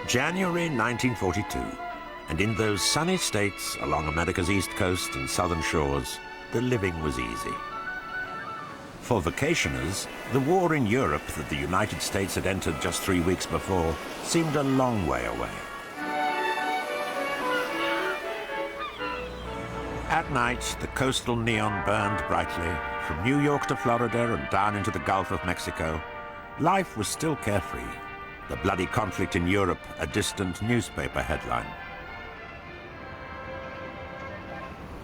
January 1942, and in those sunny states along America's east coast and southern shores, the living was easy. For vacationers, the war in Europe that the United States had entered just 3 weeks before seemed a long way away. At night, the coastal neon burned brightly. From New York to Florida and down into the Gulf of Mexico, life was still carefree. The bloody conflict in Europe, a distant newspaper headline.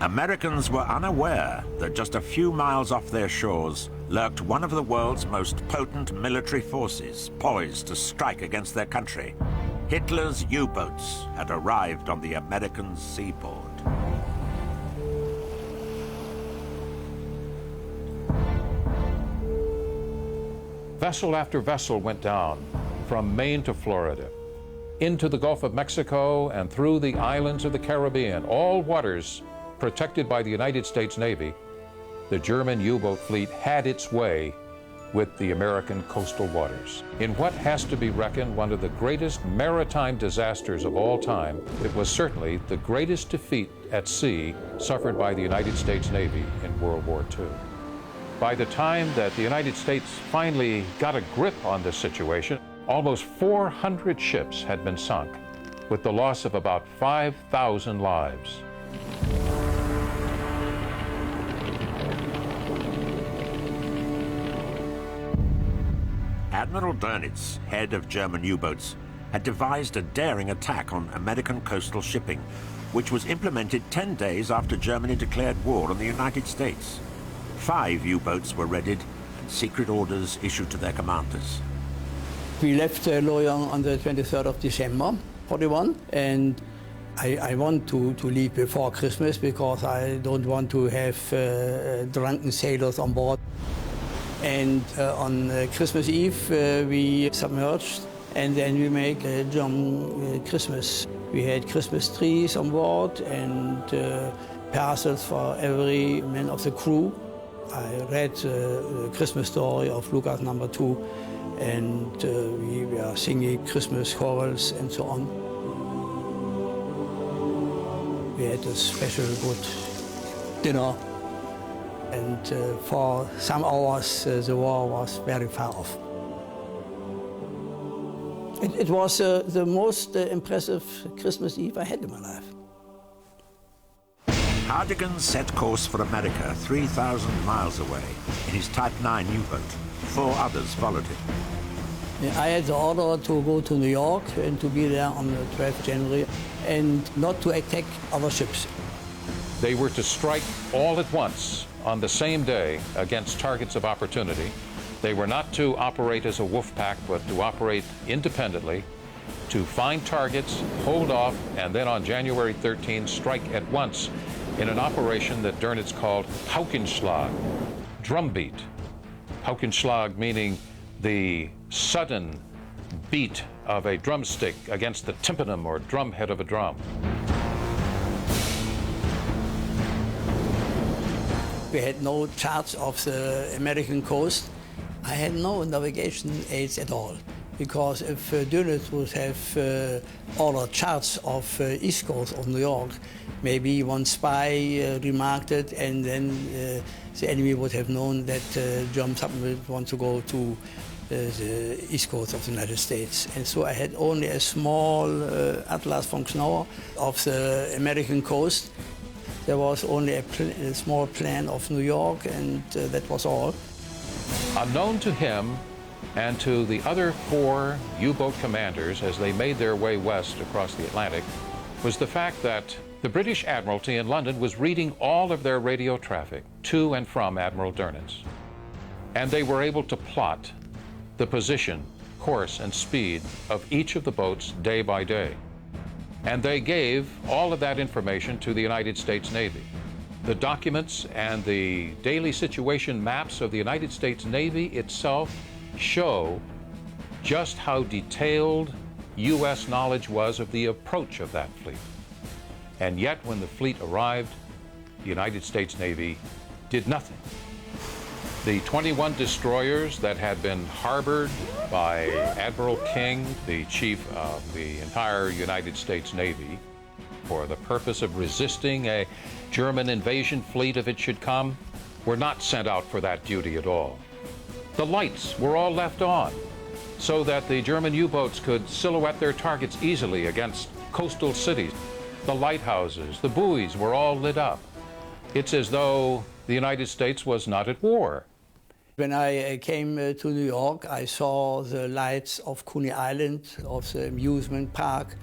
Americans were unaware that just a few miles off their shores lurked one of the world's most potent military forces, poised to strike against their country. Hitler's U-boats had arrived on the American seaboard. Vessel after vessel went down from Maine to Florida, into the Gulf of Mexico and through the islands of the Caribbean, all waters protected by the United States Navy. The German U-boat fleet had its way with the American coastal waters. In what has to be reckoned one of the greatest maritime disasters of all time, it was certainly the greatest defeat at sea suffered by the United States Navy in World War II. By the time that the United States finally got a grip on this situation, almost 400 ships had been sunk, with the loss of about 5,000 lives. Admiral Dönitz, head of German U-boats, had devised a daring attack on American coastal shipping, which was implemented 10 days after Germany declared war on the United States. 5 U-boats were readied and secret orders issued to their commanders. We left Loyang on the 23rd of December, 41, and I want to leave before Christmas because I don't want to have drunken sailors on board. And on Christmas Eve, we submerged, and then we make a German Christmas. We had Christmas trees on board and parcels for every man of the crew. I read the Christmas story of Lucas #2, and we were singing Christmas carols and so on. We had a special good dinner, and for some hours the war was very far off. It was the most impressive Christmas Eve I had in my life. Hardigan set course for America 3,000 miles away in his Type 9 U-boat. 4 others followed him. I had the order to go to New York and to be there on the 12th January and not to attack other ships. They were to strike all at once on the same day against targets of opportunity. They were not to operate as a wolf pack, but to operate independently, to find targets, hold off, and then on January 13, strike at once in an operation that Dönitz called Paukenschlag, drumbeat. Paukenschlag meaning the sudden beat of a drumstick against the tympanum or drumhead of a drum. We had no charts of the American coast. I had no navigation aids at all, because if Dönitz would have ordered charts of east coast of New York, maybe one spy remarked it, and then the enemy would have known that German submarines want to go to the east coast of the United States. And so I had only a small atlas from Knauer of the American coast. There was only a small plan of New York, and that was all. Unknown to him and to the other 4 U-boat commanders as they made their way west across the Atlantic was the fact that the British Admiralty in London was reading all of their radio traffic to and from Admiral Dönitz. And they were able to plot the position, course, and speed of each of the boats day by day. And they gave all of that information to the United States Navy. The documents and the daily situation maps of the United States Navy itself show just how detailed U.S. knowledge was of the approach of that fleet. And yet, when the fleet arrived, the United States Navy did nothing. The 21 destroyers that had been harbored by Admiral King, the chief of the entire United States Navy, for the purpose of resisting a German invasion fleet if it should come, were not sent out for that duty at all. The lights were all left on so that the German U-boats could silhouette their targets easily against coastal cities. The lighthouses, the buoys were all lit up. It's as though the United States was not at war. When I came to New York, I saw the lights of Coney Island, of the amusement park,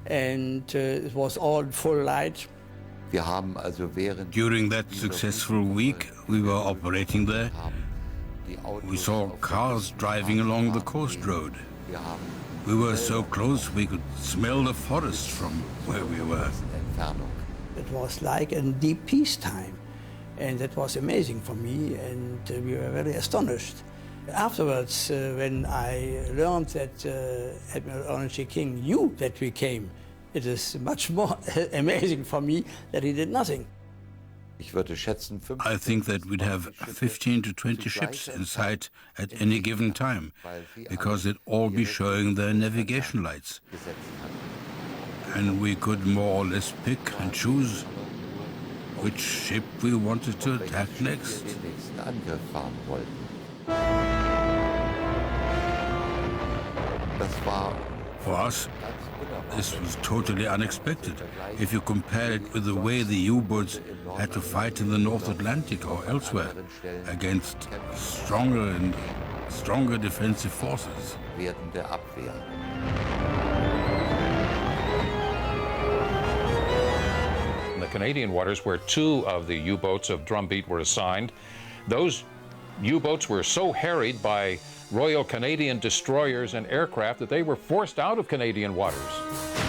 and it was all full light. During that successful week we were operating there, we saw cars driving along the coast road. We were so close we could smell the forest from where we were. It was like a deep peacetime, and that was amazing for me, and we were very astonished. Afterwards, when I learned that Admiral Ernest G. King knew that we came, it is much more amazing for me that he did nothing. I think that we'd have 15 to 20 ships in sight at any given time, because they'd all be showing their navigation lights. And we could more or less pick and choose which ship we wanted to attack next. For us, this was totally unexpected if you compare it with the way the U-boats had to fight in the North Atlantic or elsewhere against stronger and stronger defensive forces. In the Canadian waters, where 2 of the U-boats of Drumbeat were assigned, those U-boats were so harried by Royal Canadian destroyers and aircraft that they were forced out of Canadian waters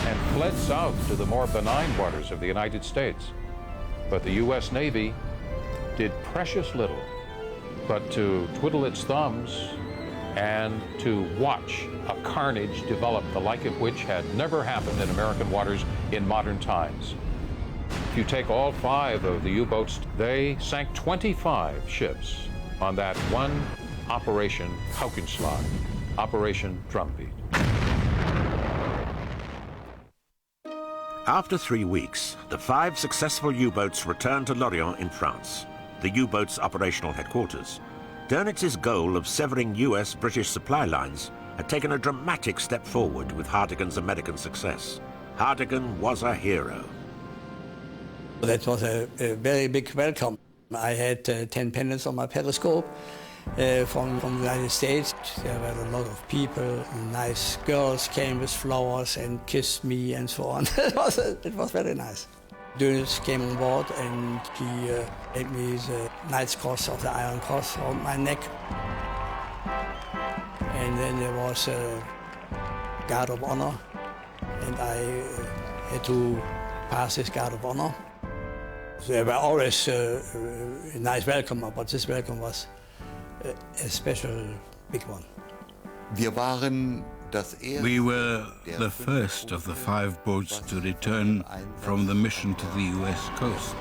and fled south to the more benign waters of the United States. But the U.S. Navy did precious little but to twiddle its thumbs and to watch a carnage develop the like of which had never happened in American waters in modern times. If you take all 5 of the U-boats, they sank 25 ships on that one Operation Haukenschlag, Operation Drumbeat. After 3 weeks, the 5 successful U-boats returned to Lorient in France, the U-boat's operational headquarters. Donitz's goal of severing US-British supply lines had taken a dramatic step forward with Hartigan's American success. Hartigan was a hero. That was a very big welcome. I had 10 pennants on my periscope from the United States. There were a lot of people, nice girls came with flowers and kissed me and so on. It was very nice. Dönitz came on board and he gave me the Knight's Cross of the Iron Cross on my neck. And then there was a Guard of Honor, and I had to pass this Guard of Honor. There were always a nice welcome, but this welcome was a special big one. We were the first of the 5 boats to return from the mission to the US coast.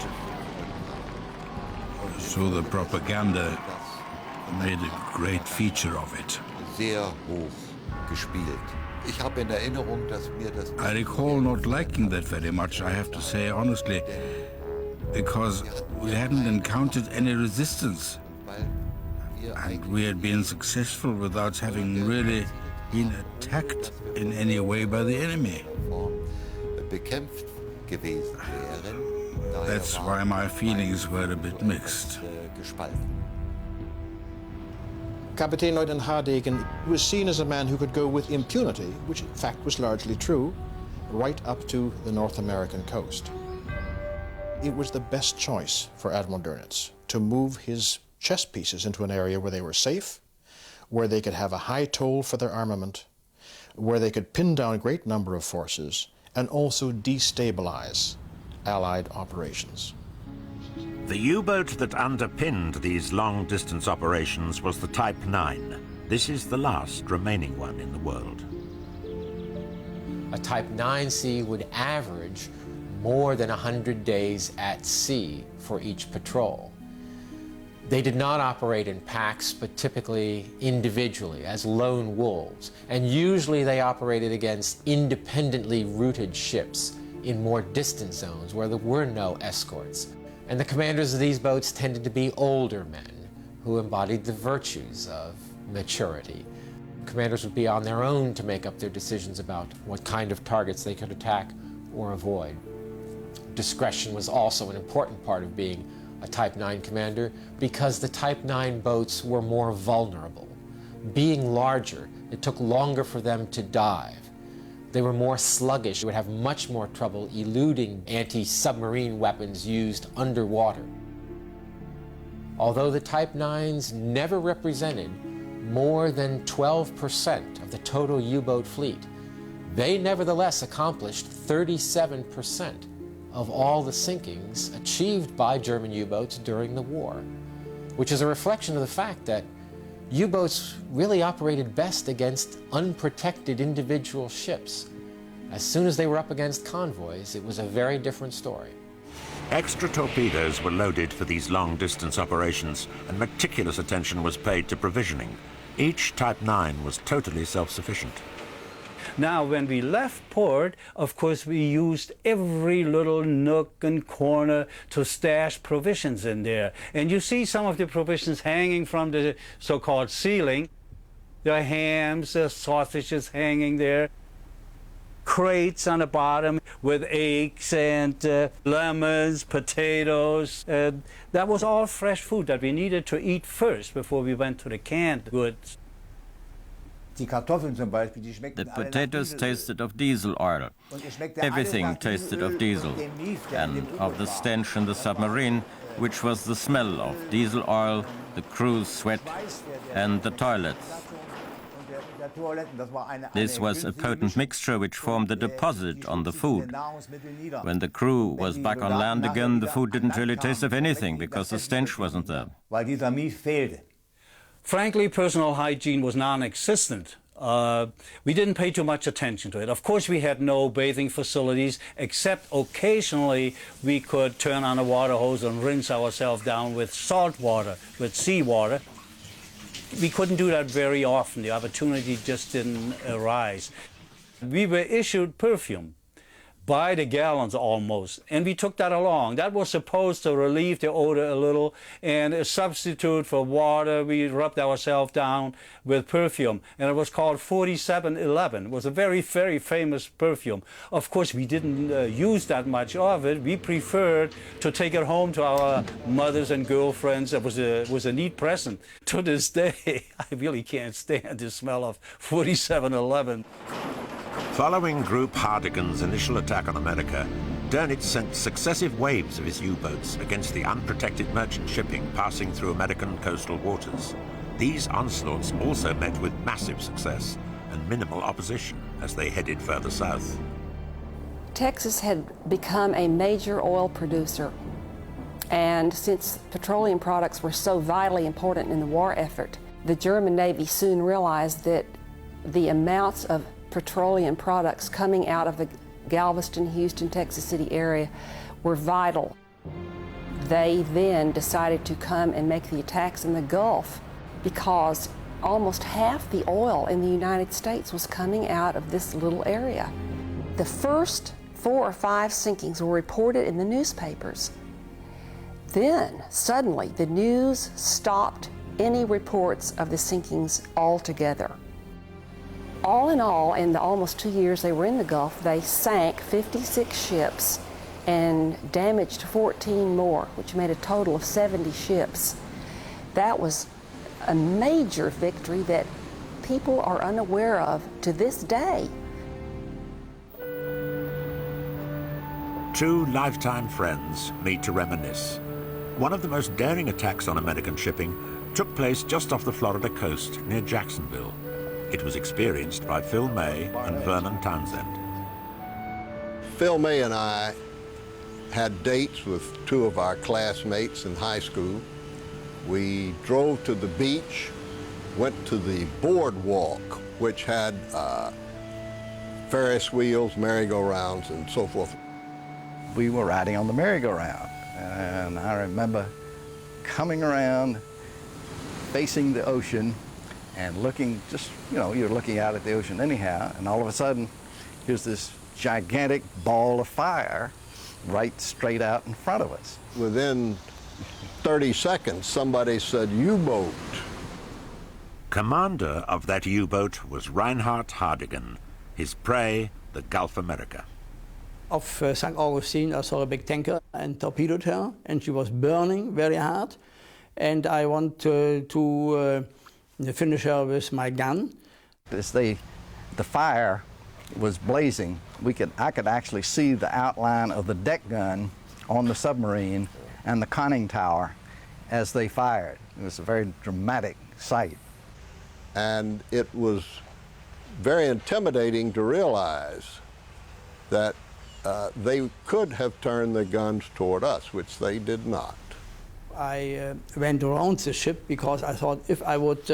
So the propaganda made a great feature of it. I recall not liking that very much, I have to say honestly, because we hadn't encountered any resistance. And we had been successful without having really been attacked in any way by the enemy. That's why my feelings were a bit mixed. Kapitein Leutnant Hartegen was seen as a man who could go with impunity, which in fact was largely true, right up to the North American coast. It was the best choice for Admiral Dönitz to move his chess pieces into an area where they were safe, where they could have a high toll for their armament, where they could pin down a great number of forces, and also destabilize Allied operations. The U-boat that underpinned these long-distance operations was the Type 9. This is the last remaining one in the world. A Type 9C would average more than 100 days at sea for each patrol. They did not operate in packs, but typically individually, as lone wolves. And usually they operated against independently routed ships in more distant zones where there were no escorts. And the commanders of these boats tended to be older men who embodied the virtues of maturity. Commanders would be on their own to make up their decisions about what kind of targets they could attack or avoid. Discretion was also an important part of being a Type 9 commander because the Type 9 boats were more vulnerable. Being larger, it took longer for them to dive. They were more sluggish, they would have much more trouble eluding anti-submarine weapons used underwater. Although the Type 9s never represented more than 12% of the total U-boat fleet, they nevertheless accomplished 37% of all the sinkings achieved by German U-boats during the war, which is a reflection of the fact that U-boats really operated best against unprotected individual ships. As soon as they were up against convoys, it was a very different story. Extra torpedoes were loaded for these long-distance operations, and meticulous attention was paid to provisioning. Each Type 9 was totally self-sufficient. Now, when we left port, of course, we used every little nook and corner to stash provisions in there. And you see some of the provisions hanging from the so-called ceiling. There are hams, there are sausages hanging there, crates on the bottom with eggs and lemons, potatoes. That was all fresh food that we needed to eat first before we went to the canned goods. The potatoes tasted of diesel oil. Everything tasted of diesel and of the stench in the submarine, which was the smell of diesel oil, the crew's sweat, and the toilets. This was a potent mixture which formed a deposit on the food. When the crew was back on land again, the food didn't really taste of anything because the stench wasn't there. Frankly, personal hygiene was non-existent. We didn't pay too much attention to it. Of course, we had no bathing facilities, except occasionally we could turn on a water hose and rinse ourselves down with salt water, with seawater. We couldn't do that very often. The opportunity just didn't arise. We were issued perfume by the gallons almost, and we took that along. That was supposed to relieve the odor a little, and a substitute for water, we rubbed ourselves down with perfume, and it was called 4711. It was a very, very famous perfume. Of course, we didn't use that much of it. We preferred to take it home to our mothers and girlfriends. It was a neat present. To this day, I really can't stand the smell of 4711. Following Group Hardigan's initial attack on America, Dönitz sent successive waves of his U-boats against the unprotected merchant shipping passing through American coastal waters. These onslaughts also met with massive success and minimal opposition as they headed further south. Texas had become a major oil producer, and since petroleum products were so vitally important in the war effort, the German Navy soon realized that the amounts of petroleum products coming out of the Galveston, Houston, Texas City area were vital. They then decided to come and make the attacks in the Gulf because almost half the oil in the United States was coming out of this little area. The first 4 or 5 sinkings were reported in the newspapers. Then, suddenly, the news stopped any reports of the sinkings altogether. All in all, in the almost 2 years they were in the Gulf, they sank 56 ships and damaged 14 more, which made a total of 70 ships. That was a major victory that people are unaware of to this day. 2 lifetime friends meet to reminisce. One of the most daring attacks on American shipping took place just off the Florida coast near Jacksonville. It was experienced by Phil May and Vernon Townsend. Phil May and I had dates with 2 of our classmates in high school. We drove to the beach, went to the boardwalk, which had Ferris wheels, merry-go-rounds, and so forth. We were riding on the merry-go-round, and I remember coming around, facing the ocean, and looking just, you're looking out at the ocean anyhow, and all of a sudden, here's this gigantic ball of fire right straight out in front of us. Within 30 seconds, somebody said, "U-boat." Commander of that U-boat was Reinhard Hardigan. His prey, the Gulf America. Off St. Augustine, I saw a big tanker and torpedoed her, and she was burning very hard. And I want to finish her with my gun. As the fire was blazing, I could actually see the outline of the deck gun on the submarine and the conning tower as they fired. It was a very dramatic sight. And it was very intimidating to realize that they could have turned their guns toward us, which they did not. I went around the ship because I thought if I would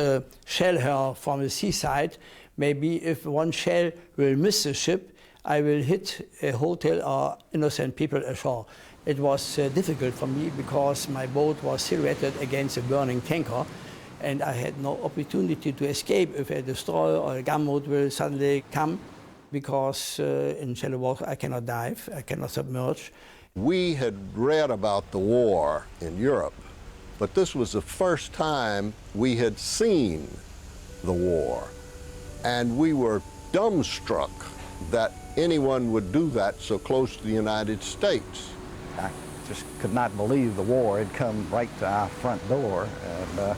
shell her from the seaside, maybe if one shell will miss the ship, I will hit a hotel or innocent people ashore. It was difficult for me because my boat was silhouetted against a burning tanker, and I had no opportunity to escape if a destroyer or a gunboat will suddenly come, because in shallow water I cannot dive, I cannot submerge. We had read about the war in Europe, but this was the first time we had seen the war, and we were dumbstruck that anyone would do that so close to the United States. I just could not believe the war had come right to our front door. And,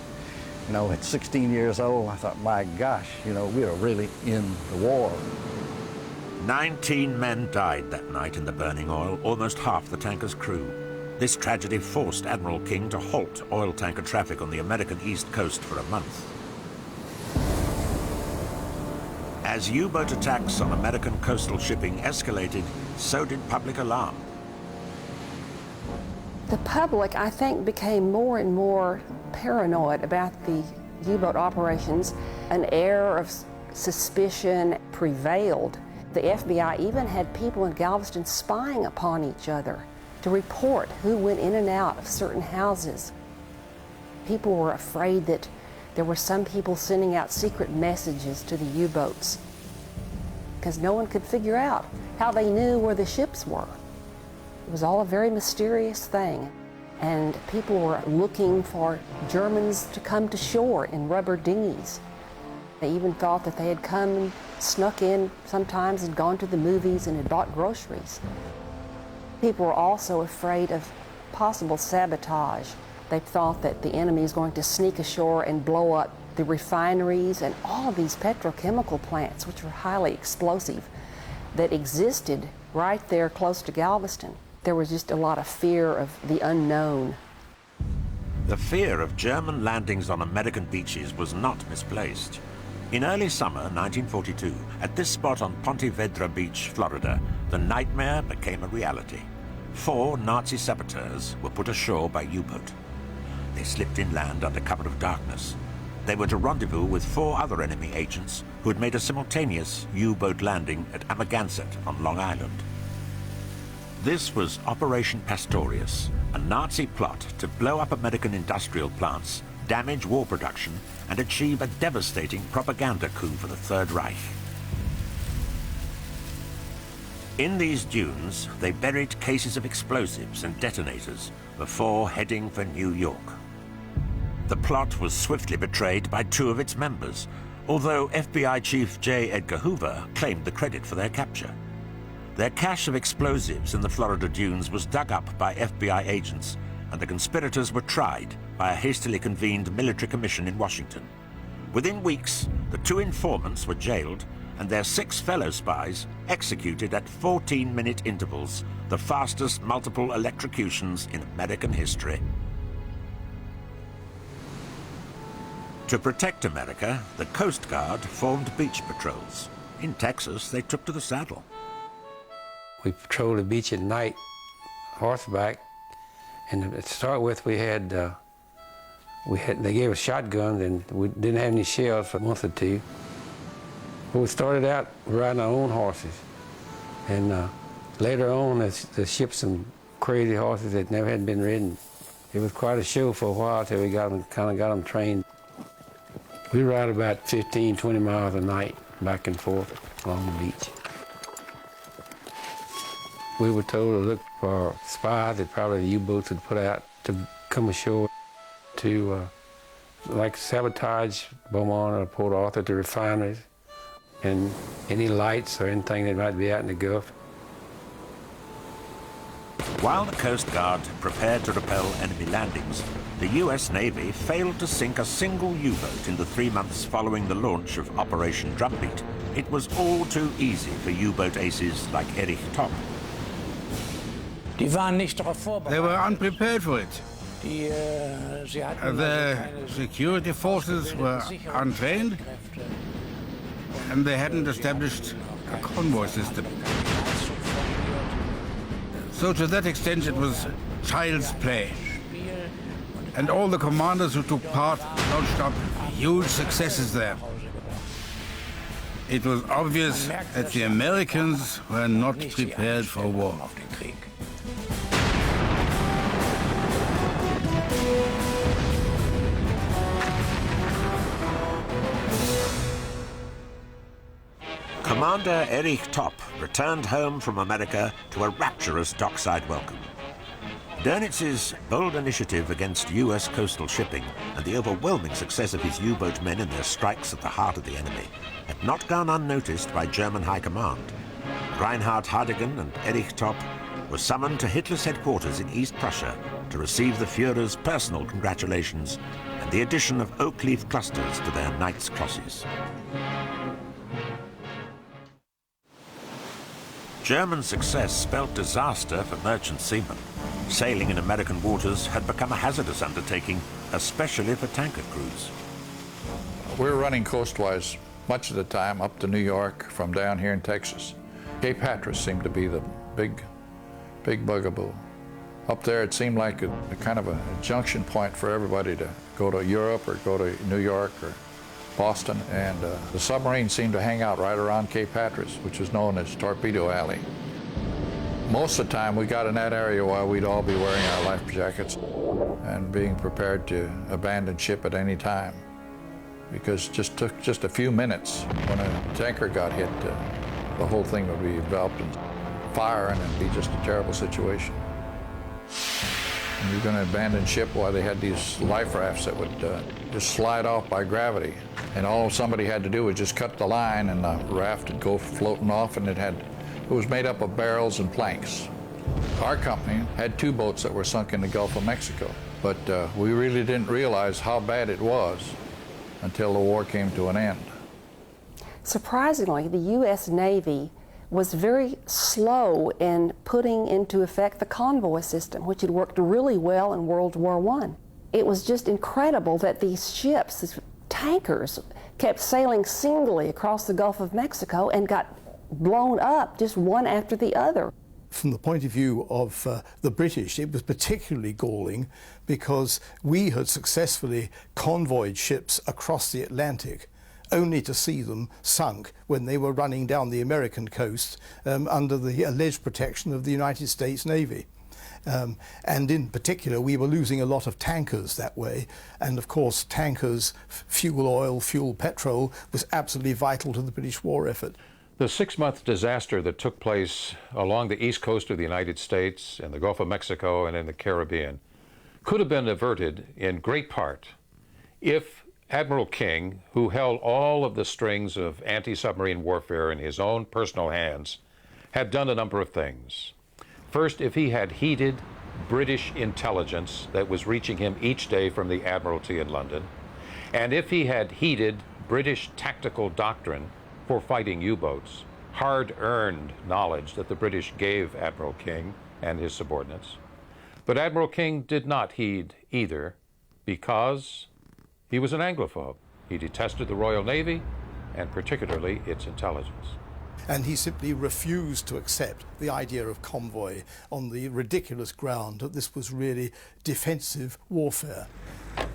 at 16 years old, I thought, my gosh, we are really in the war. 19 men died that night in the burning oil, almost half the tanker's crew. This tragedy forced Admiral King to halt oil tanker traffic on the American East Coast for a month. As U-boat attacks on American coastal shipping escalated, so did public alarm. The public, I think, became more and more paranoid about the U-boat operations. An air of suspicion prevailed. The FBI even had people in Galveston spying upon each other to report who went in and out of certain houses. People were afraid that there were some people sending out secret messages to the U-boats because no one could figure out how they knew where the ships were. It was all a very mysterious thing, and people were looking for Germans to come to shore in rubber dinghies. They even thought that they had come and snuck in sometimes and gone to the movies and had bought groceries. People were also afraid of possible sabotage. They thought that the enemy is going to sneak ashore and blow up the refineries and all of these petrochemical plants, which were highly explosive, that existed right there close to Galveston. There was just a lot of fear of the unknown. The fear of German landings on American beaches was not misplaced. In early summer 1942, at this spot on Ponte Vedra Beach, Florida, the nightmare became a reality. 4 Nazi saboteurs were put ashore by U-boat. They slipped inland under cover of darkness. They were to rendezvous with 4 other enemy agents who had made a simultaneous U-boat landing at Amagansett on Long Island. This was Operation Pastorius, a Nazi plot to blow up American industrial plants, damage war production, and achieve a devastating propaganda coup for the Third Reich. In these dunes, they buried cases of explosives and detonators before heading for New York. The plot was swiftly betrayed by 2 of its members, although FBI Chief J. Edgar Hoover claimed the credit for their capture. Their cache of explosives in the Florida dunes was dug up by FBI agents, and the conspirators were tried by a hastily convened military commission in Washington. Within weeks, the 2 informants were jailed and their 6 fellow spies executed at 14-minute intervals, the fastest multiple electrocutions in American history. To protect America, the Coast Guard formed beach patrols. In Texas, they took to the saddle. We patrolled the beach at night, horseback, and to start with, they gave us shotguns, and we didn't have any shells for a month or 2. But we started out riding our own horses, and later on, the ships some crazy horses that never had been ridden It was quite a show for a while till we kind of got them trained. We ride about 15, 20 miles a night back and forth along the beach. We were told to look for spies that probably the U-boats would put out to come ashore to like sabotage Beaumont or Port Arthur, the refineries, and any lights or anything that might be out in the Gulf. While the Coast Guard prepared to repel enemy landings, the US Navy failed to sink a single U-boat in the 3 months following the launch of Operation Drumbeat. It was all too easy for U-boat aces like Erich Topp. They were unprepared for it. The security forces were untrained, and they hadn't established a convoy system. So to that extent, it was child's play. And all the commanders who took part notched up huge successes there. It was obvious that the Americans were not prepared for war. Commander Erich Topp returned home from America to a rapturous dockside welcome. Dönitz's bold initiative against US coastal shipping and the overwhelming success of his U-boat men in their strikes at the heart of the enemy had not gone unnoticed by German High Command. Reinhard Hardigan and Erich Topp were summoned to Hitler's headquarters in East Prussia to receive the Führer's personal congratulations and the addition of oak leaf clusters to their Knight's Crosses. German success spelled disaster for merchant seamen. Sailing in American waters had become a hazardous undertaking, especially for tanker crews. We were running coastwise much of the time up to New York from down here in Texas. Cape Hatteras seemed to be the big bugaboo. Up there it seemed like a kind of a junction point for everybody to go to Europe or go to New York or Boston, and the submarines seemed to hang out right around Cape Hatteras, which is known as Torpedo Alley. Most of the time we got in that area while we'd all be wearing our life jackets and being prepared to abandon ship at any time, because it just took just a few minutes. When a tanker got hit, the whole thing would be enveloped in fire and it'd be just a terrible situation. And you're going to abandon ship while they had these life rafts that would just slide off by gravity. And all somebody had to do was just cut the line and the raft would go floating off, and it was made up of barrels and planks. Our company had 2 boats that were sunk in the Gulf of Mexico, but we really didn't realize how bad it was until the war came to an end. Surprisingly, the U.S. Navy was very slow in putting into effect the convoy system, which had worked really well in World War I. It was just incredible that these ships, these tankers, kept sailing singly across the Gulf of Mexico and got blown up just one after the other. From the point of view of the British, it was particularly galling because we had successfully convoyed ships across the Atlantic only to see them sunk when they were running down the American coast under the alleged protection of the United States Navy. And in particular, we were losing a lot of tankers that way. And of course, tankers, fuel oil, fuel petrol was absolutely vital to the British war effort. The 6-month disaster that took place along the east coast of the United States, in the Gulf of Mexico, and in the Caribbean could have been averted in great part if Admiral King, who held all of the strings of anti-submarine warfare in his own personal hands, had done a number of things. First, if he had heeded British intelligence that was reaching him each day from the Admiralty in London, and if he had heeded British tactical doctrine for fighting U-boats, hard-earned knowledge that the British gave Admiral King and his subordinates. But Admiral King did not heed either because he was an Anglophobe. He detested the Royal Navy and particularly its intelligence. And he simply refused to accept the idea of convoy on the ridiculous ground that this was really defensive warfare.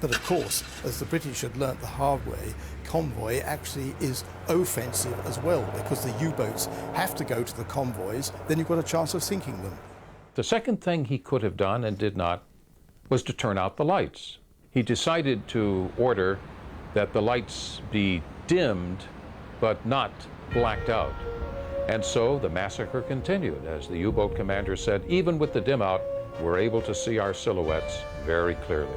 But of course, as the British had learnt the hard way, convoy actually is offensive as well, because the U-boats have to go to the convoys, then you've got a chance of sinking them. The second thing he could have done and did not was to turn out the lights. He decided to order that the lights be dimmed, but not blacked out. And so the massacre continued. As the U-boat commander said, even with the dim out, we're able to see our silhouettes very clearly.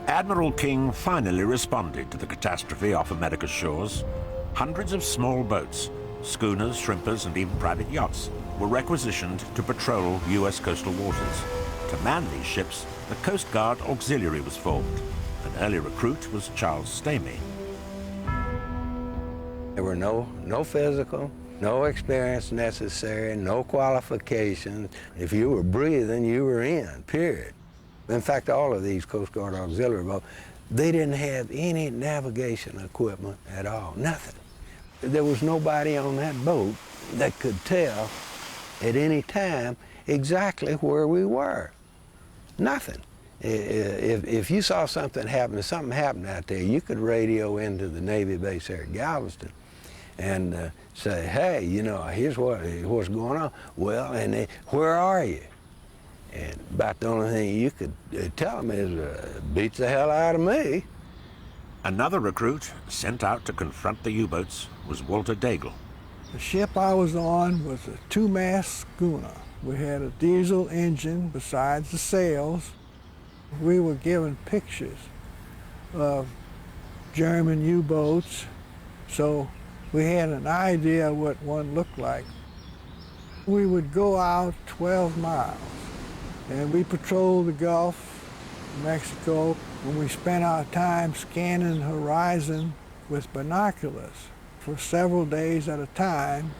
Admiral King finally responded to the catastrophe off America's shores. Hundreds of small boats, schooners, shrimpers, and even private yachts were requisitioned to patrol U.S. coastal waters. To man these ships, the Coast Guard Auxiliary was formed. An early recruit was Charles Stamey. There were no physical, no experience necessary, no qualifications. If you were breathing, you were in, period. In fact, all of these Coast Guard Auxiliary boats, they didn't have any navigation equipment at all, nothing. There was nobody on that boat that could tell at any time exactly where we were. Nothing. If you saw something happened out there, you could radio into the Navy base there at Galveston and say, hey, you know, here's what's going on. Well, and where are you? And about the only thing you could tell them is, beats the hell out of me. Another recruit sent out to confront the U-boats was Walter Daigle. The ship I was on was a two-mast schooner. We had a diesel engine besides the sails. We were given pictures of German U-boats, so we had an idea of what one looked like. We would go out 12 miles, and we patrolled the Gulf of Mexico, and we spent our time scanning the horizon with binoculars for several days at a time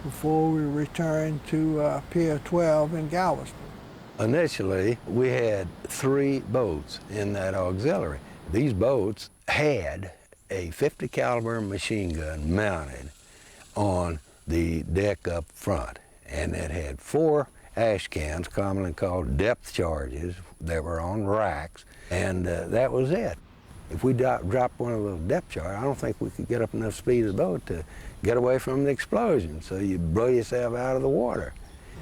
before we returned to Pier 12 in Galveston. Initially, we had 3 boats in that auxiliary. These boats had a 50 caliber machine gun mounted on the deck up front, and it had 4 ash cans, commonly called depth charges, that were on racks, and that was it. If we dropped one of those depth charges, I don't think we could get up enough speed of the boat to get away from the explosion, so you blow yourself out of the water.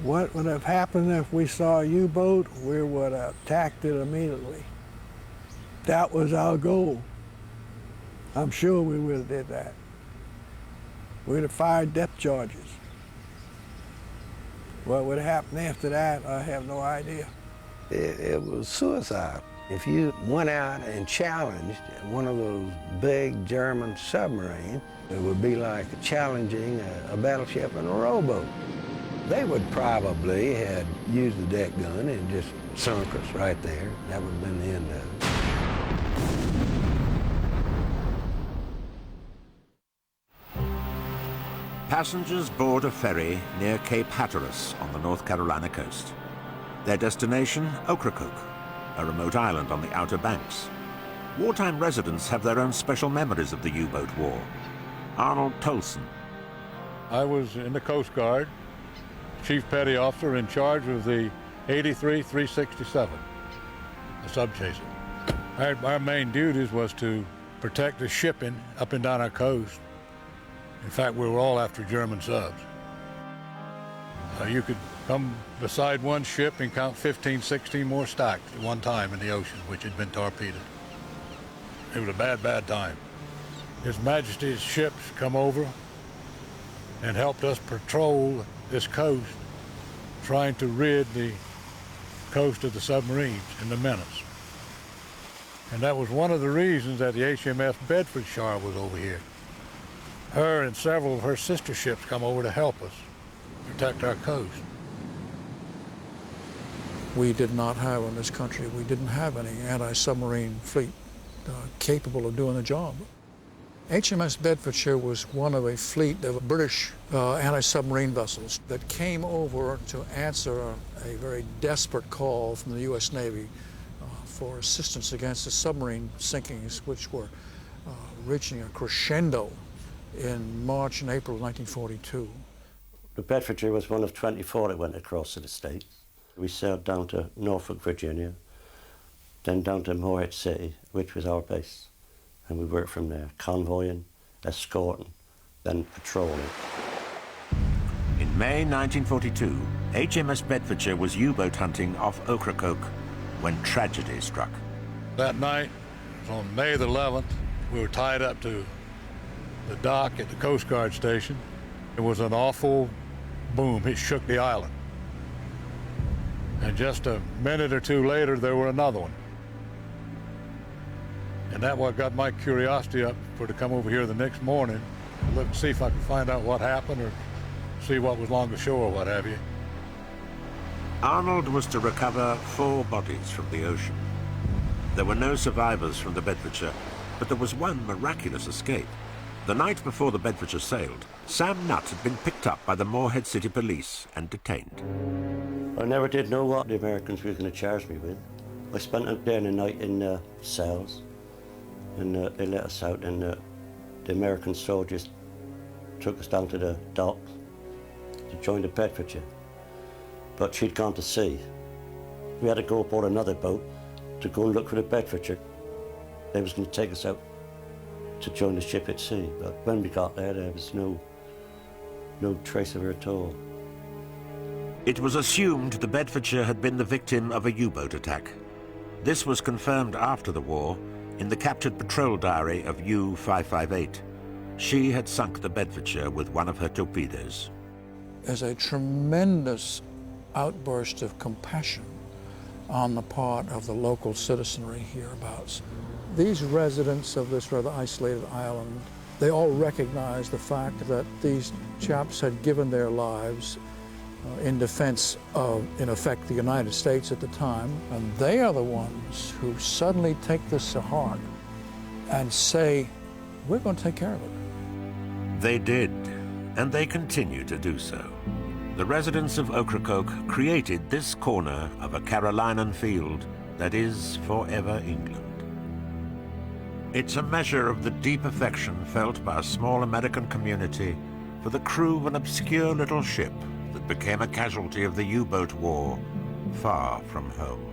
What would have happened if we saw a U-boat? We would have attacked it immediately. That was our goal. I'm sure we would have did that. We'd have fired depth charges. What would have happened after that, I have no idea. It was suicide. If you went out and challenged one of those big German submarines, it would be like challenging a battleship and a rowboat. They would probably have used the deck gun and just sunk us right there. That would have been the end of it. Passengers board a ferry near Cape Hatteras on the North Carolina coast. Their destination, Ocracoke, a remote island on the Outer Banks. Wartime residents have their own special memories of the U-boat war. Arnold Tolson. I was in the Coast Guard, Chief Petty Officer in charge of the 83-367, a subchaser. Our main duties was to protect the shipping up and down our coast. In fact, we were all after German subs. You could come beside one ship and count 15, 16 more stacked at one time in the ocean, which had been torpedoed. It was a bad, bad time. His Majesty's ships come over and helped us patrol this coast, trying to rid the coast of the submarines and the menace. And that was one of the reasons that the HMS Bedfordshire was over here. Her and several of her sister ships come over to help us protect our coast. We did not have in this country, we didn't have any anti-submarine fleet capable of doing the job. HMS Bedfordshire was one of a fleet of British anti-submarine vessels that came over to answer a very desperate call from the U.S. Navy for assistance against the submarine sinkings, which were reaching a crescendo in March and April of 1942. The Bedfordshire was one of 24 that went across to the States. We sailed down to Norfolk, Virginia, then down to Morehead City, which was our base. And we worked from there, convoying, escorting, then patrolling. In May 1942, HMS Bedfordshire was U-boat hunting off Ocracoke when tragedy struck. That night, on May the 11th, we were tied up to the dock at the Coast Guard station. It was an awful boom. It shook the island. And just a minute or two later, there were another one. And that what got my curiosity up to come over here the next morning and look to see if I could find out what happened or see what was along the shore or what have you. Arnold was to recover 4 bodies from the ocean. There were no survivors from the Bedfordshire, but there was one miraculous escape. The night before the Bedfordshire sailed, Sam Nutt had been picked up by the Moorhead City Police and detained. I never did know what the Americans were going to charge me with. I spent a day and a night in cells, and they let us out, and the American soldiers took us down to the dock to join the Bedfordshire. But she'd gone to sea. We had to go aboard another boat to go and look for the Bedfordshire. They was going to take us out to join the ship at sea, but when we got there, there was no trace of her at all. It was assumed the Bedfordshire had been the victim of a U-boat attack. This was confirmed after the war in the captured patrol diary of U-558. She had sunk the Bedfordshire with one of her torpedoes. There's a tremendous outburst of compassion on the part of the local citizenry hereabouts. These residents of this rather isolated island, they all recognize the fact that these chaps had given their lives in defense of, in effect, the United States at the time, and they are the ones who suddenly take this to heart and say, we're going to take care of it. They did, and they continue to do so. The residents of Ocracoke created this corner of a Carolinan field that is forever England. It's a measure of the deep affection felt by a small American community for the crew of an obscure little ship that became a casualty of the U-boat war far from home.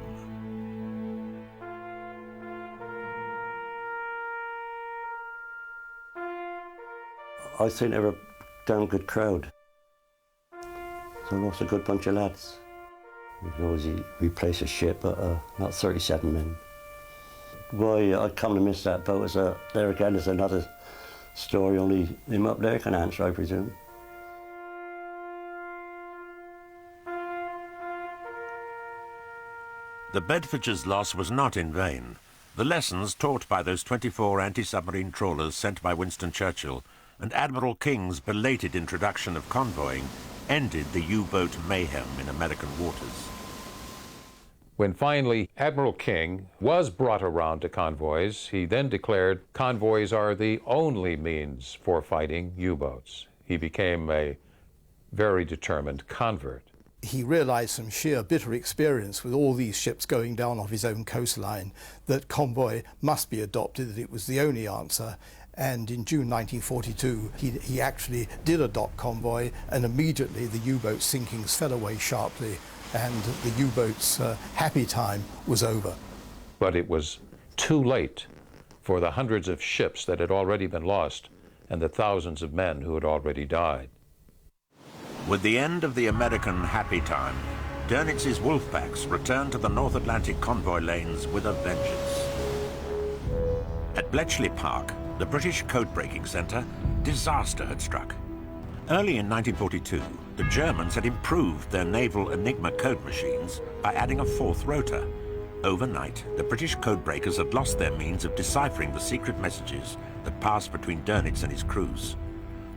I think they were a damn good crowd. So lost a good bunch of lads. We could always replace a ship, but not 37 men. Why I'd come to miss that boat is there again is another story only him up there can answer, I presume. The Bedfordshire's loss was not in vain. The lessons taught by those 24 anti-submarine trawlers sent by Winston Churchill and Admiral King's belated introduction of convoying ended the U-boat mayhem in American waters. When finally Admiral King was brought around to convoys, he then declared convoys are the only means for fighting U-boats. He became a very determined convert. He realized from sheer bitter experience with all these ships going down off his own coastline that convoy must be adopted, that it was the only answer. And in June 1942, he actually did adopt convoy, and immediately the U-boat sinkings fell away sharply, and the U-boat's happy time was over. But it was too late for the hundreds of ships that had already been lost and the thousands of men who had already died. With the end of the American happy time, Donitz's wolf packs returned to the North Atlantic convoy lanes with a vengeance. At Bletchley Park, the British code-breaking centre, disaster had struck. Early in 1942, the Germans had improved their naval Enigma code machines by adding a 4th rotor. Overnight, the British codebreakers had lost their means of deciphering the secret messages that passed between Dönitz and his crews.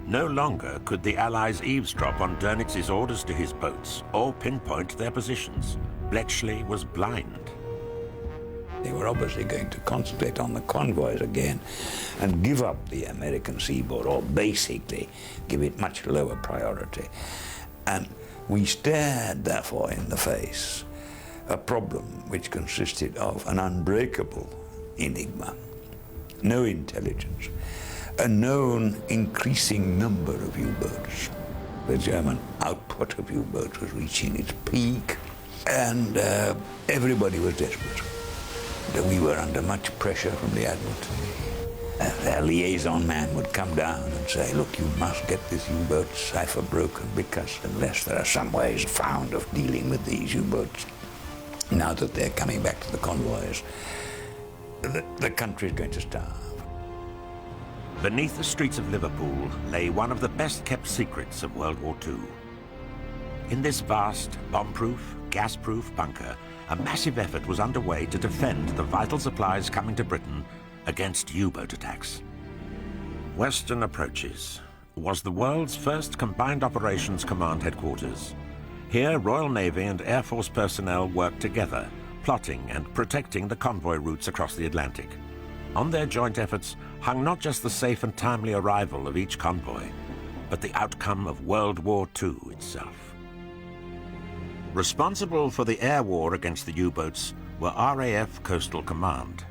No longer could the Allies eavesdrop on Dönitz's orders to his boats or pinpoint their positions. Bletchley was blind. They were obviously going to concentrate on the convoys again and give up the American seaboard, or basically give it much lower priority. And we stared, therefore, in the face a problem which consisted of an unbreakable enigma, no intelligence, a known increasing number of U-boats. The German output of U-boats was reaching its peak, and everybody was desperate. We were under much pressure from the Admiralty. Their liaison man would come down and say, look, you must get this U-boat cipher broken, because unless there are some ways found of dealing with these U-boats, Now that they're coming back to the convoys, the country's going to starve. Beneath the streets of Liverpool lay one of the best-kept secrets of World War II. In this vast, bomb-proof, gas-proof bunker, a massive effort was underway to defend the vital supplies coming to Britain against U-boat attacks. Western Approaches was the world's first combined operations command headquarters. Here, Royal Navy and Air Force personnel worked together, plotting and protecting the convoy routes across the Atlantic. On their joint efforts hung not just the safe and timely arrival of each convoy, but the outcome of World War II itself. Responsible for the air war against the U-boats were RAF Coastal Command.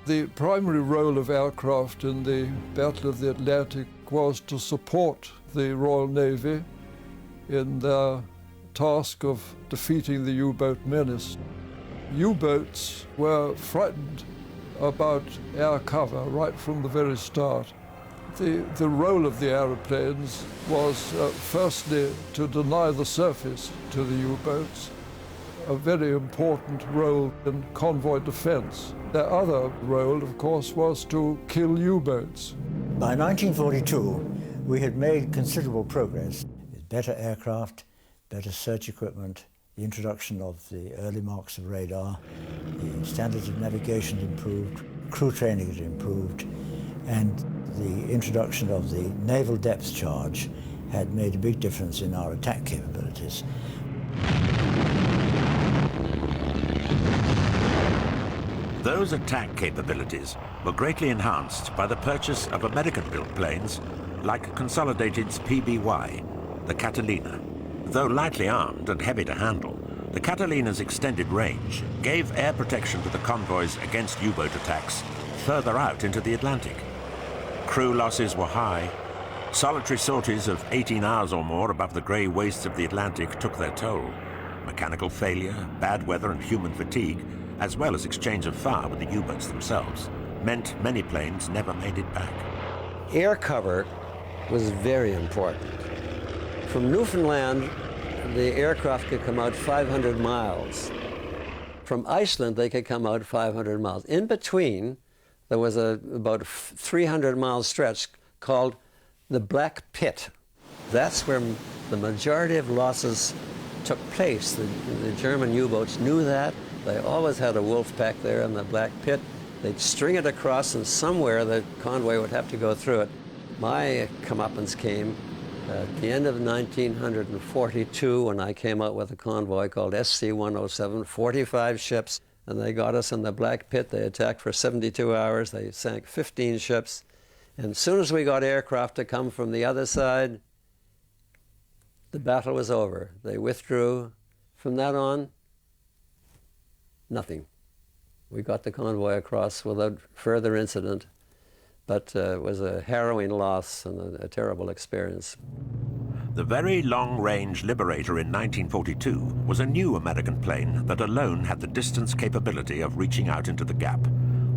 The primary role of aircraft in the Battle of the Atlantic was to support the Royal Navy in their task of defeating the U-boat menace. U-boats were frightened about air cover right from the very start. The role of the aeroplanes was firstly to deny the surface to the U-boats, a very important role in convoy defense. Their other role, of course, was to kill U-boats. By 1942, we had made considerable progress. Better aircraft, better search equipment, the introduction of the early marks of radar, the standards of navigation had improved, crew training had improved, and the introduction of the naval depth charge had made a big difference in our attack capabilities. Those attack capabilities were greatly enhanced by the purchase of American-built planes like Consolidated's PBY, the Catalina. Though lightly armed and heavy to handle, the Catalina's extended range gave air protection to the convoys against U-boat attacks further out into the Atlantic. Crew losses were high. Solitary sorties of 18 hours or more above the grey wastes of the Atlantic took their toll. Mechanical failure, bad weather and human fatigue, as well as exchange of fire with the U-boats themselves, meant many planes never made it back. Air cover was very important. From Newfoundland, the aircraft could come out 500 miles. From Iceland, they could come out 500 miles. In between, there was about a 300-mile stretch called the Black Pit. That's where the majority of losses took place. The German U-boats knew that. They always had a wolf pack there in the Black Pit. They'd string it across, and somewhere the convoy would have to go through it. My comeuppance came at the end of 1942 when I came out with a convoy called SC-107, 45 ships, and they got us in the Black Pit. They attacked for 72 hours. They sank 15 ships. And as soon as we got aircraft to come from the other side, the battle was over. They withdrew. From that on, nothing. We got the convoy across without further incident, but it was a harrowing loss and a terrible experience. The Very Long-Range Liberator in 1942 was a new American plane that alone had the distance capability of reaching out into the gap.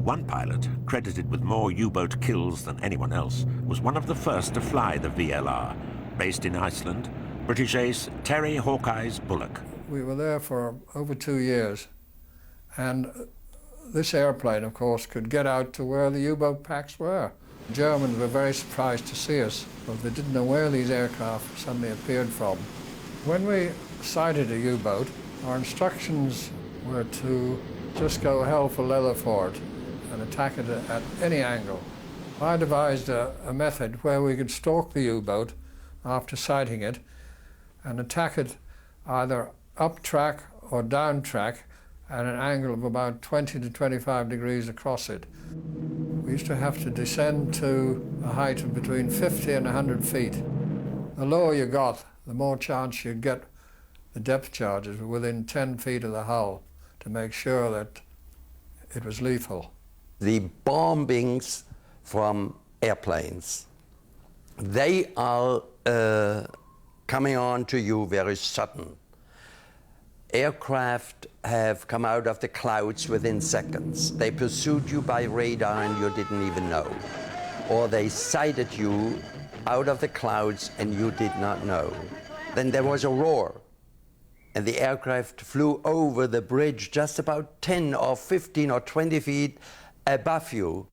One pilot, credited with more U-boat kills than anyone else, was one of the first to fly the VLR. Based in Iceland, British ace Terry Hawkeyes Bullock. We were there for over 2 years, and this airplane, of course, could get out to where the U-boat packs were. The Germans were very surprised to see us, but they didn't know where these aircraft suddenly appeared from. When we sighted a U-boat, our instructions were to just go hell for leather for it and attack it at any angle. I devised a method where we could stalk the U-boat after sighting it and attack it either up track or down track at an angle of about 20 to 25 degrees across it. We used to have to descend to a height of between 50 and 100 feet. The lower you got, the more chance you'd get the depth charges within 10 feet of the hull to make sure that it was lethal. The bombings from airplanes, they are coming on to you very sudden. Aircraft have come out of the clouds within seconds. They pursued you by radar and you didn't even know. Or they sighted you out of the clouds and you did not know. Then there was a roar. and the aircraft flew over the bridge just about 10 or 15 or 20 feet above you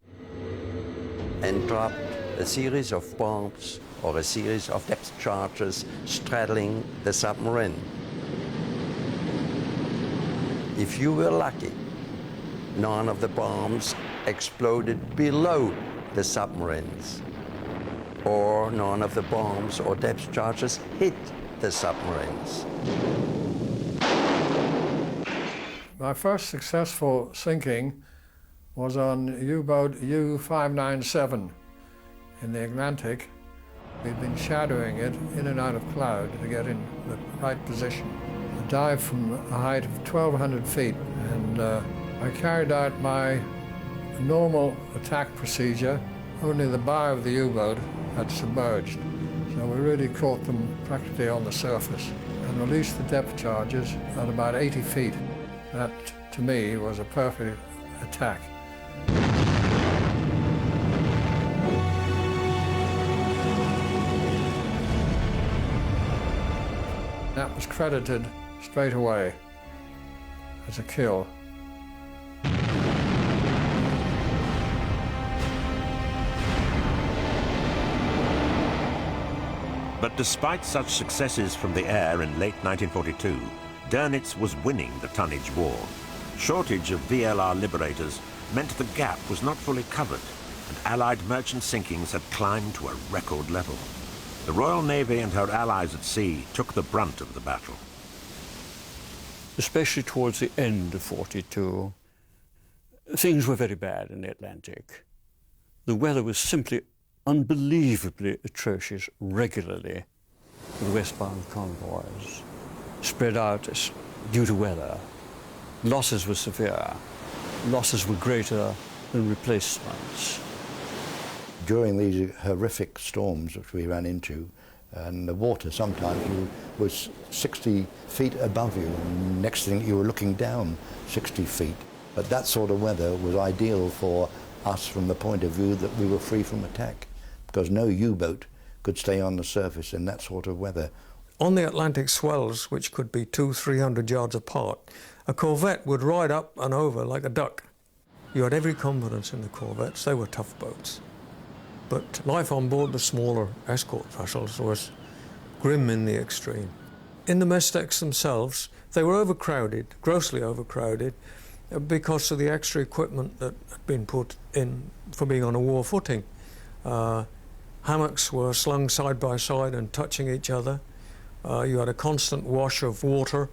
and dropped a series of bombs or a series of depth charges straddling the submarine. If you were lucky, none of the bombs exploded below the submarines, or none of the bombs or depth charges hit the submarines. My first successful sinking was on U-boat U-597 in the Atlantic. We'd been shadowing it in and out of cloud to get in the right position. I dived from a height of 1,200 feet, and I carried out my normal attack procedure. Only the bow of the U-boat had submerged, so we really caught them practically on the surface and released the depth charges at about 80 feet. That, to me, was a perfect attack. That was credited straight away as a kill. But despite such successes from the air in late 1942, Dönitz was winning the tonnage war. Shortage of VLR Liberators meant the gap was not fully covered, and Allied merchant sinkings had climbed to a record level. The Royal Navy and her allies at sea took the brunt of the battle. Especially towards the end of 42, things were very bad in the Atlantic. The weather was simply unbelievably atrocious regularly with westbound convoys, spread out due to weather. Losses were severe. Losses were greater than replacements. During these horrific storms which we ran into, and the water sometimes was 60 feet above you, and next thing you were looking down 60 feet. But that sort of weather was ideal for us from the point of view that we were free from attack, because no U-boat could stay on the surface in that sort of weather. On the Atlantic swells, which could be 200-300 yards apart, a corvette would ride up and over like a duck. You had every confidence in the corvettes. They were tough boats. But life on board the smaller escort vessels was grim in the extreme. In the mess decks themselves, they were overcrowded, grossly overcrowded, because of the extra equipment that had been put in for being on a war footing. Hammocks were slung side by side and touching each other. You had a constant wash of water,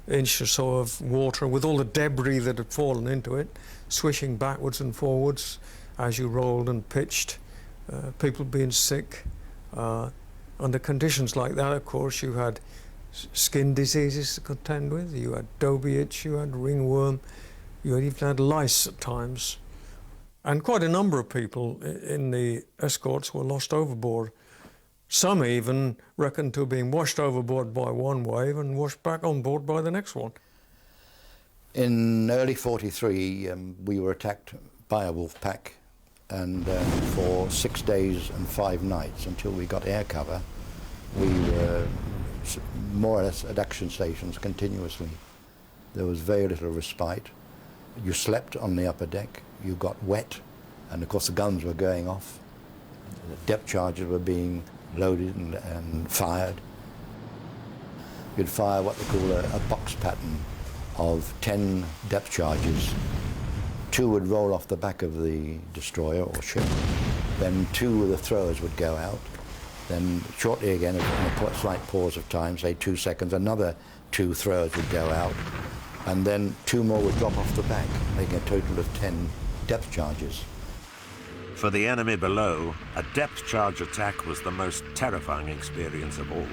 inch or so of water, with all the debris that had fallen into it, swishing backwards and forwards as you rolled and pitched. People being sick. Under conditions like that, of course, you had skin diseases to contend with. You had dobie itch, you had ringworm, you even had lice at times. And quite a number of people in the escorts were lost overboard. Some even reckoned to have been washed overboard by one wave and washed back on board by the next one. In early 43, we were attacked by a wolf pack, and for 6 days and 5 nights until we got air cover, we were more or less at action stations continuously. There was very little respite. You slept on the upper deck, you got wet, and of course the guns were going off. The depth charges were being loaded and fired. You'd fire what they call a box pattern of 10 depth charges. 2 would roll off the back of the destroyer or ship. Then 2 of the throwers would go out. Then shortly again, in a slight pause of time, say 2 seconds, another 2 throwers would go out. And then 2 more would drop off the back, making a total of 10 depth charges. For the enemy below, a depth charge attack was the most terrifying experience of all.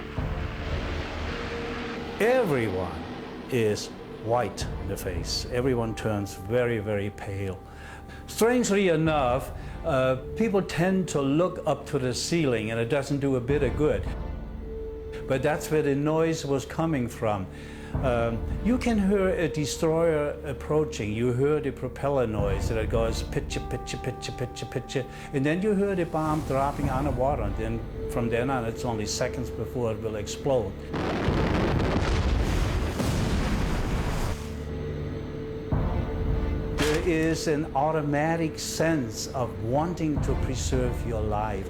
Everyone is white in the face. Everyone turns very, very pale. Strangely enough, people tend to look up to the ceiling, and it doesn't do a bit of good. But that's where the noise was coming from. You can hear a destroyer approaching. You hear the propeller noise that goes pitcha, pitcha, pitcha, pitcha, pitcha, and then you hear the bomb dropping on the water, and then from then on it's only seconds before it will explode. is an automatic sense of wanting to preserve your life.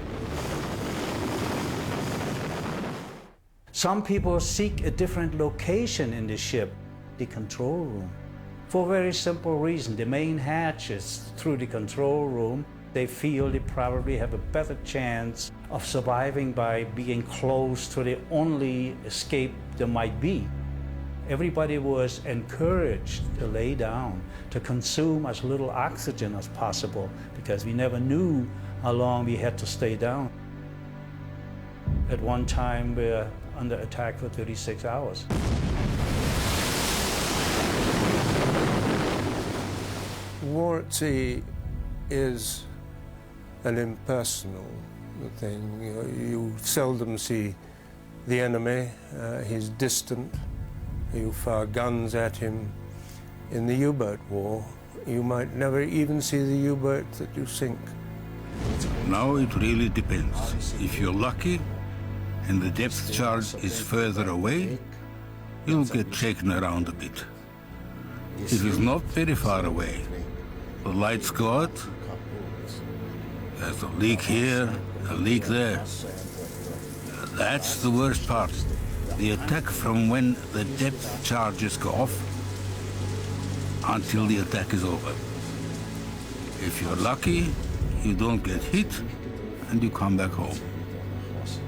Some people seek a different location in the ship, the control room, for a very simple reason. The main hatch is through the control room. They feel they probably have a better chance of surviving by being close to the only escape there might be. Everybody was encouraged to lay down, to consume as little oxygen as possible, because we never knew how long we had to stay down. At one time, we were under attack for 36 hours. War at sea is an impersonal thing. You seldom see the enemy. He's distant. You fire guns at him. In the U-boat war, you might never even see the U-boat that you sink. Now it really depends. If you're lucky and the depth charge is further away, you'll get shaken around a bit. If it's not very far away, the lights go out, there's a leak here, a leak there. That's the worst part. The attack from when the depth charges go off until the attack is over. If you're lucky, you don't get hit and you come back home.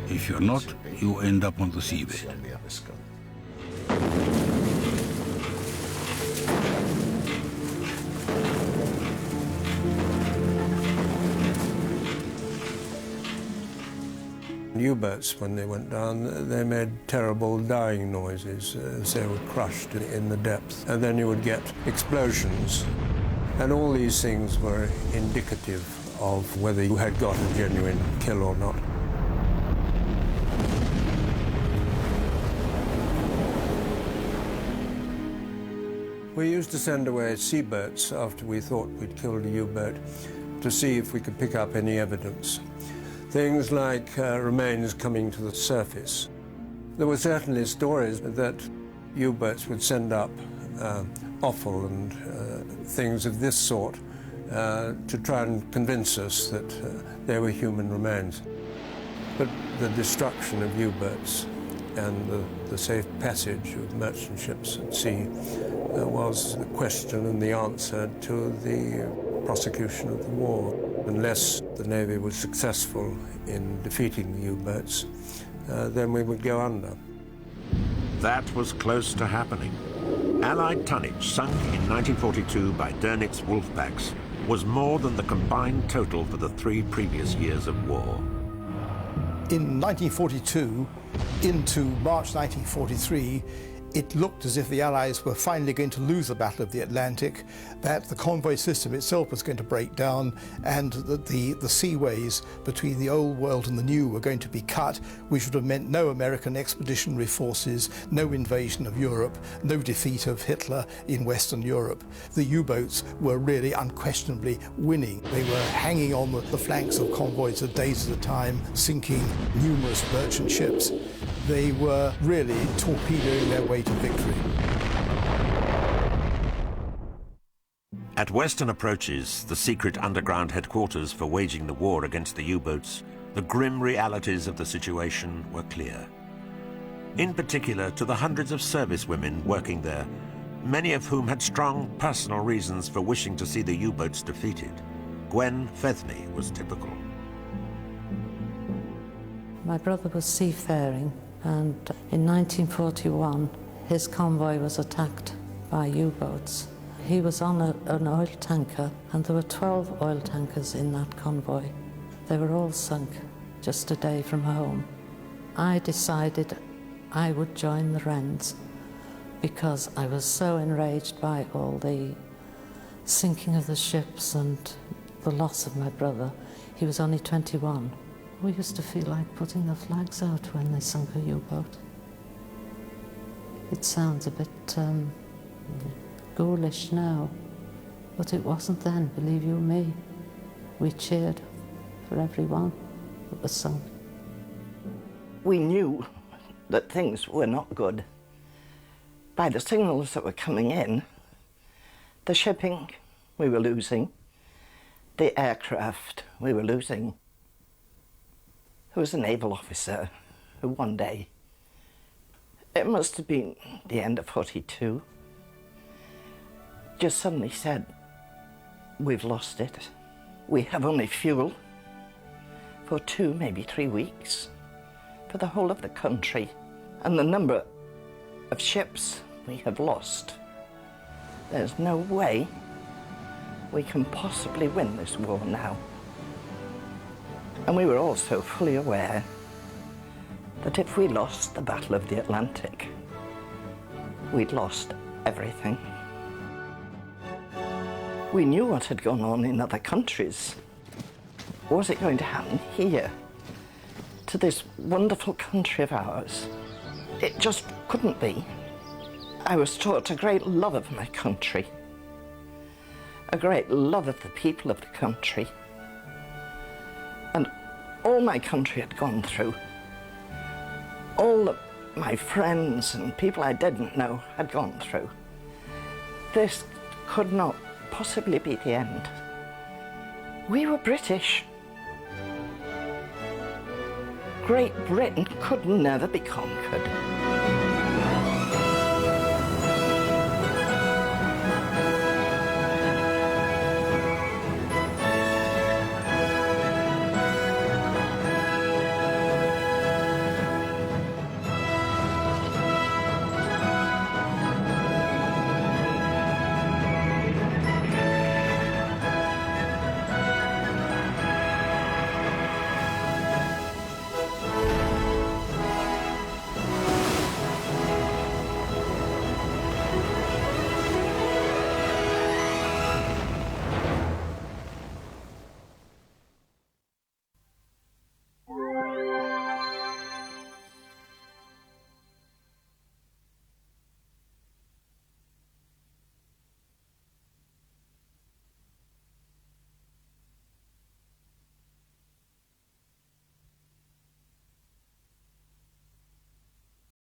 If you're not, you end up on the seabed. U-boats, when they went down, they made terrible dying noises as they were crushed in the depth. And then you would get explosions. And all these things were indicative of whether you had got a genuine kill or not. We used to send away seaboats after we thought we'd killed a U-boat to see if we could pick up any evidence. Things like remains coming to the surface. There were certainly stories that U-boats would send up offal and things of this sort to try and convince us that they were human remains. But the destruction of U-boats and the safe passage of merchant ships at sea was the question and the answer to the prosecution of the war. Unless the Navy was successful in defeating the U-boats, then we would go under. That was close to happening. Allied tonnage sunk in 1942 by Dernitz's wolfpacks was more than the combined total for the 3 previous years of war. In 1942 into March 1943, it looked as if the Allies were finally going to lose the Battle of the Atlantic, that the convoy system itself was going to break down, and that the seaways between the old world and the new were going to be cut, which would have meant no American expeditionary forces, no invasion of Europe, no defeat of Hitler in Western Europe. The U-boats were really unquestionably winning. They were hanging on the flanks of convoys for days at a time, sinking numerous merchant ships. They were really torpedoing their way to victory. At western approaches, the secret underground headquarters for waging the war against the U-boats, the grim realities of the situation were clear. In particular to the hundreds of servicewomen working there, many of whom had strong personal reasons for wishing to see the U-boats defeated. Gwen Fethny was typical. My brother was seafaring, and in 1941 his convoy was attacked by U-boats. He was on an oil tanker, and there were 12 oil tankers in that convoy. They were all sunk just a day from home. I decided I would join the Wrens because I was so enraged by all the sinking of the ships and the loss of my brother. He was only 21. We used to feel like putting the flags out when they sunk a U-boat. It sounds a bit ghoulish now, but it wasn't then, believe you me. We cheered for everyone that was sunk. We knew that things were not good by the signals that were coming in. The shipping we were losing. The aircraft we were losing. There was a naval officer who one day, it must have been the end of 42, just suddenly said, "We've lost it. We have only fuel for 2, maybe 3 weeks for the whole of the country, and the number of ships we have lost. There's no way we can possibly win this war now." And we were also fully aware that if we lost the Battle of the Atlantic, we'd lost everything. We knew what had gone on in other countries. Was it going to happen here, to this wonderful country of ours? It just couldn't be. I was taught a great love of my country, a great love of the people of the country, and all my country had gone through, all that my friends and people I didn't know had gone through. This could not possibly be the end. We were British. Great Britain could never be conquered.